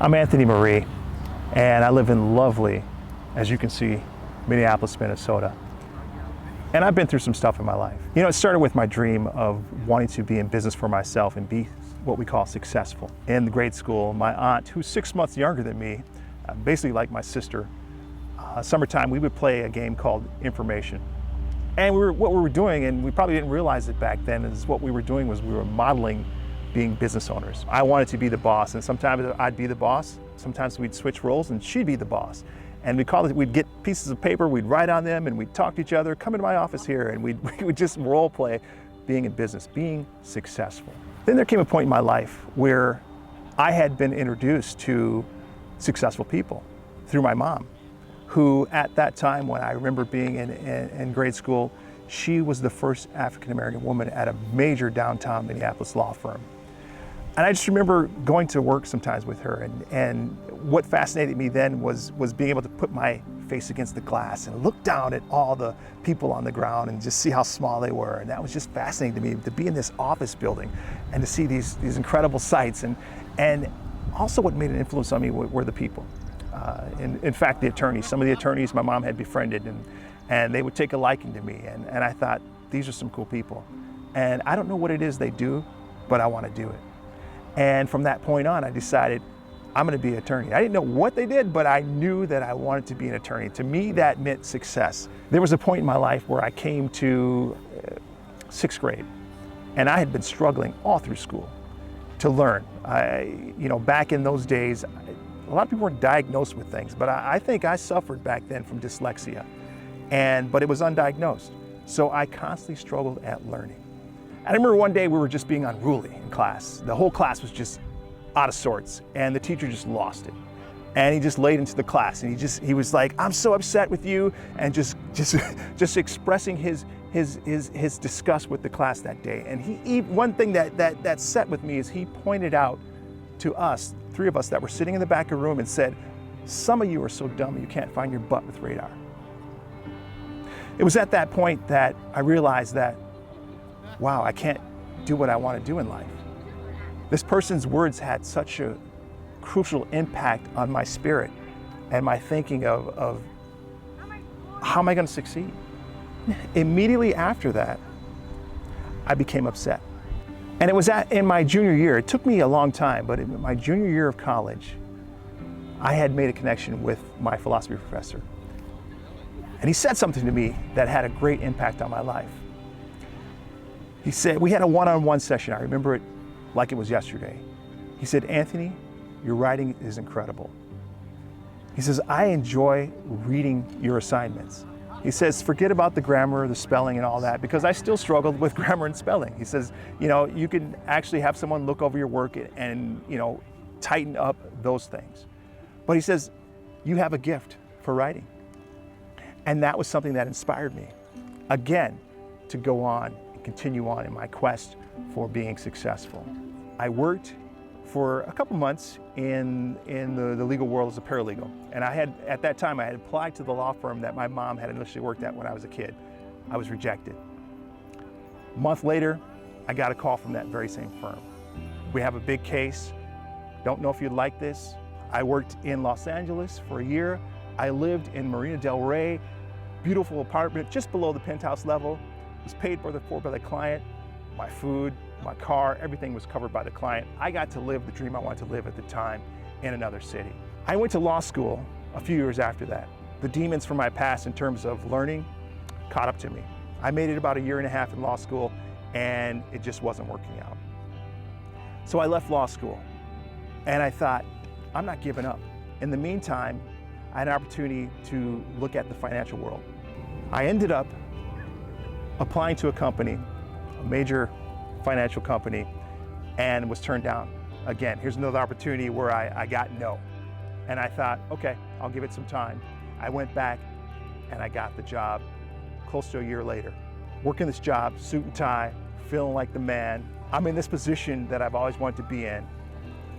I'm Anthony Marrie, and I live in lovely, as you can see, Minneapolis, Minnesota. And I've been through some stuff in my life. You know, it started with my dream of wanting to be in business for myself and be what we call successful. In grade school, my aunt, who's 6 months younger than me, basically like my sister, summertime we would play a game called information. And what we were doing, and we probably didn't realize it back then, is what we were doing was we were modeling being business owners. I wanted to be the boss, and sometimes I'd be the boss, sometimes we'd switch roles and she'd be the boss. And we'd get pieces of paper, we'd write on them, and we'd talk to each other, come into my office here, and we would just role play being in business, being successful. Then there came a point in my life where I had been introduced to successful people through my mom, who at that time, when I remember being in grade school, she was the first African-American woman at a major downtown Minneapolis law firm. And I just remember going to work sometimes with her, and what fascinated me then was being able to put my face against the glass and look down at all the people on the ground and just see how small they were. And that was just fascinating to me, to be in this office building and to see these incredible sights. And also what made an influence on me were the people. In fact, the attorneys, some of the attorneys my mom had befriended, and they would take a liking to me. And I thought, these are some cool people. And I don't know what it is they do, but I want to do it. And from that point on, I decided I'm going to be an attorney. I didn't know what they did, but I knew that I wanted to be an attorney. To me, that meant success. There was a point in my life where I came to 6th grade, and I had been struggling all through school to learn. Back in those days, a lot of people weren't diagnosed with things, but I think I suffered back then from dyslexia, but it was undiagnosed. So I constantly struggled at learning. I remember one day we were just being unruly in class. The whole class was just out of sorts, and the teacher just lost it. And he just laid into the class, and he was like, "I'm so upset with you," and just expressing his disgust with the class that day. And one thing that set with me is he pointed out to us, 3 of us that were sitting in the back of the room, and said, "Some of you are so dumb you can't find your butt with radar." It was at that point that I realized that, wow, I can't do what I want to do in life. This person's words had such a crucial impact on my spirit and my thinking of how am I going to succeed? Immediately after that, I became upset. And it was in my junior year. It took me a long time, but in my junior year of college, I had made a connection with my philosophy professor. And he said something to me that had a great impact on my life. He said, we had a one-on-one session. I remember it like it was yesterday. He said, "Anthony, your writing is incredible." He says, "I enjoy reading your assignments." He says, "Forget about the grammar, the spelling and all that, because I still struggled with grammar and spelling." He says, you can actually have someone look over your work and tighten up those things. But he says, "You have a gift for writing." And that was something that inspired me, again, to go on and continue on in my quest for being successful. I worked for a couple months in the legal world as a paralegal. And at that time, I had applied to the law firm that my mom had initially worked at when I was a kid. I was rejected. A month later, I got a call from that very same firm. "We have a big case. Don't know if you'd like this." I worked in Los Angeles for a year. I lived in Marina del Rey, beautiful apartment just below the penthouse level. Was paid for by the client. My food, my car, everything was covered by the client. I got to live the dream I wanted to live at the time in another city. I went to law school a few years after that. The demons from my past in terms of learning caught up to me. I made it about a year and a half in law school, and it just wasn't working out. So I left law school, and I thought, I'm not giving up. In the meantime, I had an opportunity to look at the financial world. I ended up applying to a company, a major financial company, and was turned down. Again, here's another opportunity where I got no. And I thought, okay, I'll give it some time. I went back and I got the job close to a year later. Working this job, suit and tie, feeling like the man. I'm in this position that I've always wanted to be in,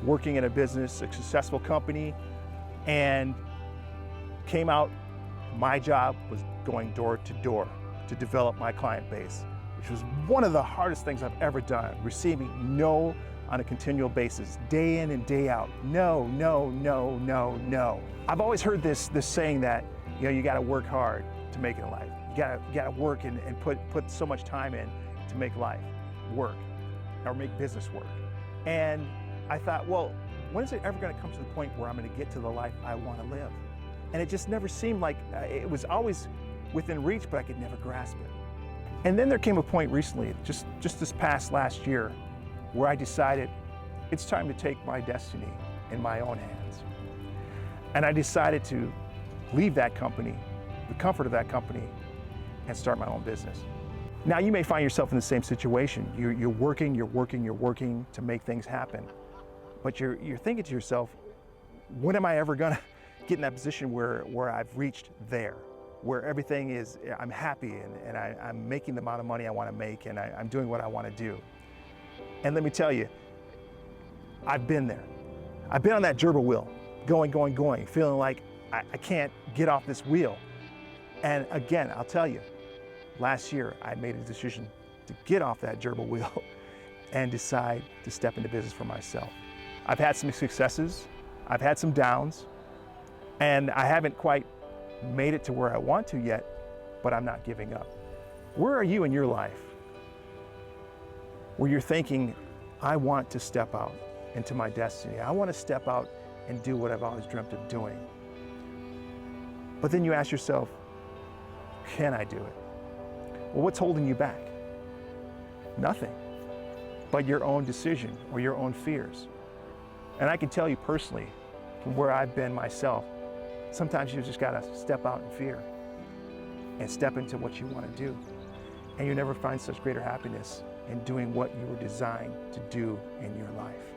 working in a business, a successful company, and came out, my job was going door to door to develop my client base, which was one of the hardest things I've ever done, receiving no on a continual basis, day in and day out. No, no, no, no, no. I've always heard this saying that, you gotta work hard to make it in life. You gotta work and put so much time in to make life work or make business work. And I thought, well, when is it ever gonna come to the point where I'm gonna get to the life I wanna live? And it just never seemed like, it was always within reach, but I could never grasp it. And then there came a point recently, just this past last year, where I decided it's time to take my destiny in my own hands. And I decided to leave that company, the comfort of that company, and start my own business. Now you may find yourself in the same situation. You're working to make things happen. But you're thinking to yourself, when am I ever gonna get in that position where I've reached there? Where everything is, I'm happy and I'm making the amount of money I want to make and I'm doing what I want to do. And let me tell you, I've been there. I've been on that gerbil wheel, going, feeling like I can't get off this wheel. And again, I'll tell you, last year I made a decision to get off that gerbil wheel and decide to step into business for myself. I've had some successes, I've had some downs, and I haven't quite made it to where I want to yet, but I'm not giving up. Where are you in your life where you're thinking, I want to step out into my destiny. I want to step out and do what I've always dreamt of doing. But then you ask yourself, can I do it? Well, what's holding you back? Nothing but your own decision or your own fears. And I can tell you personally, from where I've been myself, sometimes you just gotta step out in fear and step into what you want to do. And you never find such greater happiness in doing what you were designed to do in your life.